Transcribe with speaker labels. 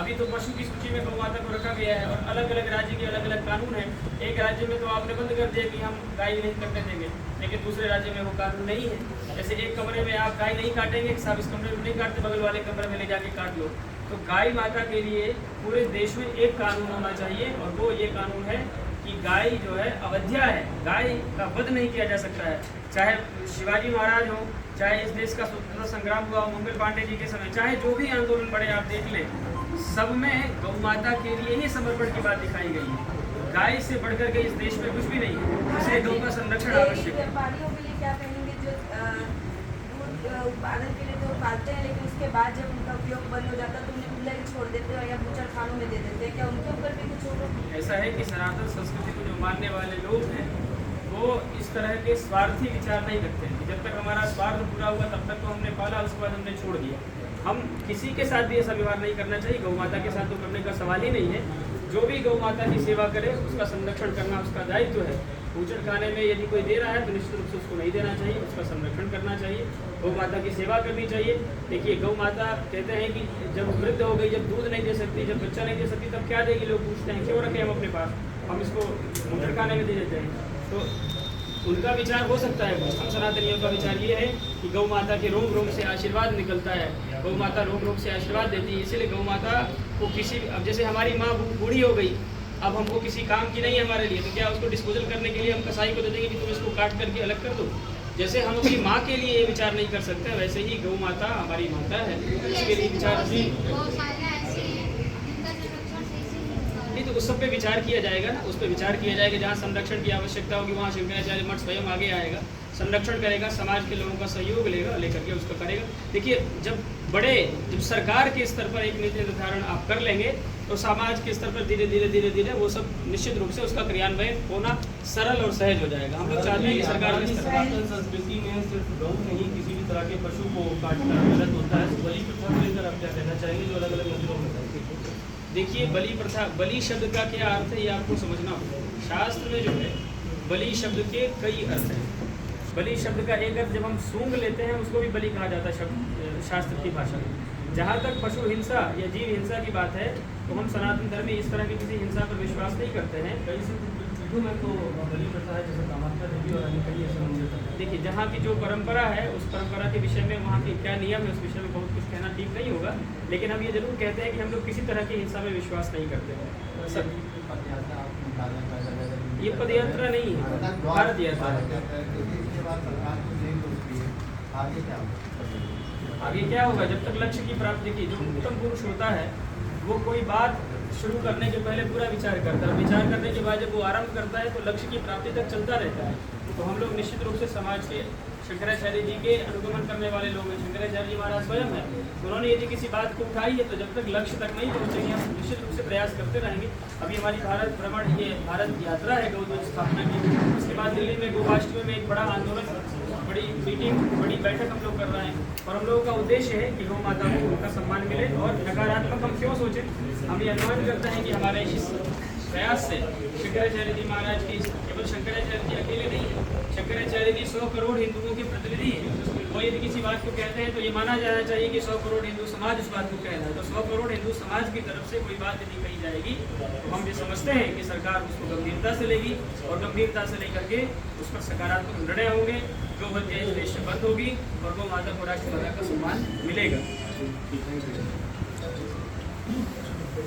Speaker 1: अभी तो पशु की सूची में गौ माता को रखा गया है और अलग अलग राज्य के अलग अलग कानून है। एक राज्य में तो आपने बंद कर दिया कि हम गाय नहीं कटने देंगे, लेकिन दूसरे राज्य में वो कानून नहीं है। जैसे एक कमरे में आप गाय नहीं काटेंगे, साहब इस कमरे में नहीं काटते, बगल वाले कमरे में ले जाके काट लो। तो गाय माता के लिए पूरे देश में एक कानून होना चाहिए और वो ये कानून है कि गाय जो है अवध्या है, गाय का वध नहीं किया जा सकता है। चाहे शिवाजी महाराज हो, चाहे इस देश का स्वतंत्रता संग्राम हुआ मंगल पांडे जी के समय, चाहे जो भी आंदोलन बड़े आप देख लें, सब में गौ माता के लिए ही समर्पण की बात दिखाई गई है। गाय से बढ़कर के इस देश में कुछ भी नहीं है, इसलिए गौ का संरक्षण आवश्यक है।
Speaker 2: व्यापारियों के लिए क्या कहेंगे जो दूध उत्पादन के लिए तो पालते हैं, लेकिन उसके बाद जब उनका उपयोग बंद हो जाता है तो उन्हें खुला ही छोड़ देते हैं या बूचड़खानों में दे देते हैं, क्या उनके ऊपर भी कुछ होगा?
Speaker 1: ऐसा है कि सनातन संस्कृति को जो मानने वाले लोग हैं वो इस तरह के स्वार्थी विचार नहीं रखते हैं। जब तक हमारा स्वार्थ पूरा हुआ तब तक तो हमने पाला, उसके बाद हमने छोड़ दिया। हम किसी के साथ भी ऐसा व्यवहार नहीं करना चाहिए, गौ माता के साथ तो करने का सवाल ही नहीं है। जो भी गौ माता की सेवा करे उसका संरक्षण करना उसका दायित्व है। बूचड़ खाने में यदि कोई दे रहा है तो निश्चित रूप से उसको नहीं देना चाहिए, उसका संरक्षण करना चाहिए, गौ माता की सेवा करनी चाहिए। देखिए गौ माता कहते हैं कि जब वृद्ध हो गई, जब दूध नहीं दे सकती, जब बच्चा नहीं दे सकती, तब क्या देगी? लोग पूछते हैं क्यों रखें हम अपने पास, हम इसको बूचड़ खाने में दे देते हैं। तो उनका विचार हो सकता है, हम सनातनियों का विचार ये है कि गौ माता के रोम रोम से आशीर्वाद निकलता है, गौ माता रोम रोम से आशीर्वाद देती है। इसीलिए गौ माता को किसी, अब जैसे हमारी माँ बूढ़ी हो गई, अब हमको किसी काम की नहीं है हमारे लिए, तो क्या उसको डिस्पोजल करने के लिए हम कसाई को दे देंगे कि तुम इसको काट करके अलग कर दो? जैसे हम अपनी माँ के लिए ये विचार नहीं कर सकते, वैसे ही गौ माता हमारी माता है, इसके लिए विचार नहीं, तो उस सब पे विचार किया जाएगा ना, उस पर विचार किया जाएगा। जहाँ संरक्षण की आवश्यकता होगी वहाँ शंकराचार्य मठ स्वयं आगे आएगा, संरक्षण करेगा, समाज के लोगों का सहयोग लेकर के उसका करेगा। देखिए जब सरकार के स्तर पर एक नीति निर्धारण आप कर लेंगे तो समाज के स्तर पर धीरे धीरे वो सब निश्चित रूप से उसका क्रियान्वयन होना सरल और सहज हो जाएगा। हम लोग चाहते हैं कि सरकार के स्तर पर
Speaker 3: संस्कृति में सिर्फ गौ नहीं, किसी भी तरह के पशु को काटना गलत होता है। बलि प्रथा को लेकर आप क्या कहना चाहेंगे जो अलग अलग मंदिरों में है?
Speaker 1: देखिए बलि प्रथा, बलि शब्द का क्या अर्थ है ये आपको समझना होगा। शास्त्र में जो है बलि शब्द के कई अर्थ हैं। बलि शब्द का एक अर्थ जब हम सूंघ लेते हैं उसको भी बलि कहा जाता है शब्द शास्त्र की भाषा में। जहाँ तक पशु हिंसा या जीव हिंसा की बात है तो हम सनातन धर्म में इस तरह की किसी हिंसा पर विश्वास नहीं करते हैं।
Speaker 3: कई सिद्धों में तो बलि प्रथा है, जैसे कामाख्या देवी और अन्य कई ऐसे मंदिर हैं।
Speaker 1: देखिए जहाँ की जो परंपरा है उस परंपरा के विषय में वहाँ के क्या नियम है उस विषय में बहुत कुछ कहना ठीक नहीं होगा, लेकिन हम ये जरूर कहते हैं कि हम लोग किसी तरह की हिंसा में विश्वास नहीं करते हैं। ये पदयात्रा नहीं है, भारत यात्रा है। आगे क्या होगा? जब तक लक्ष्य की प्राप्ति की, जो उत्तम पुरुष होता है वो कोई बात शुरू करने के पहले पूरा विचार करता है, विचार करने के बाद जब वो आरंभ करता है तो लक्ष्य की प्राप्ति तक चलता रहता है। तो हम लोग निश्चित रूप से समाज के शंकराचार्य जी के अनुगमन करने वाले लोग हैं, शंकराचार्य जी महाराज स्वयं है, उन्होंने यदि किसी बात को उठाई है तो जब तक लक्ष्य तक नहीं पहुँचेंगे हम निश्चित रूप से प्रयास करते रहेंगे। अभी हमारी भारत भ्रमण, ये भारत यात्रा है गौध्वज स्थापना की, उसके बाद दिल्ली में गोपाष्टमी में एक बड़ा आंदोलन, बड़ी मीटिंग, बड़ी बैठक हम लोग कर रहे हैं और हम लोगों का उद्देश्य है कि गौ माता को उनका सम्मान मिले। और नकारात्मक हम क्यों सोचें, हम ये अनुमान करते हैं कि हमारे इस प्रयास से शंकराचार्य जी महाराज की, केवल शंकराचार्य जी अकेले नहीं है, शंकराचार्य जी 100 करोड़ हिंदुओं के प्रतिनिधि हैं। वो यदि किसी बात को कहते हैं तो ये माना जाना चाहिए कि 100 करोड़ हिंदू समाज उस बात को कह रहा है। तो 100 करोड़ हिंदू समाज की तरफ से कोई बात यदि कही जाएगी तो हम ये समझते हैं कि सरकार उसको गंभीरता से लेगी और गंभीरता से लेकर के उस पर सकारात्मक निर्णय होंगे, गौ हत्या इस देश से बंद होगी और गौ माता को राष्ट्रमाता का सम्मान मिलेगा।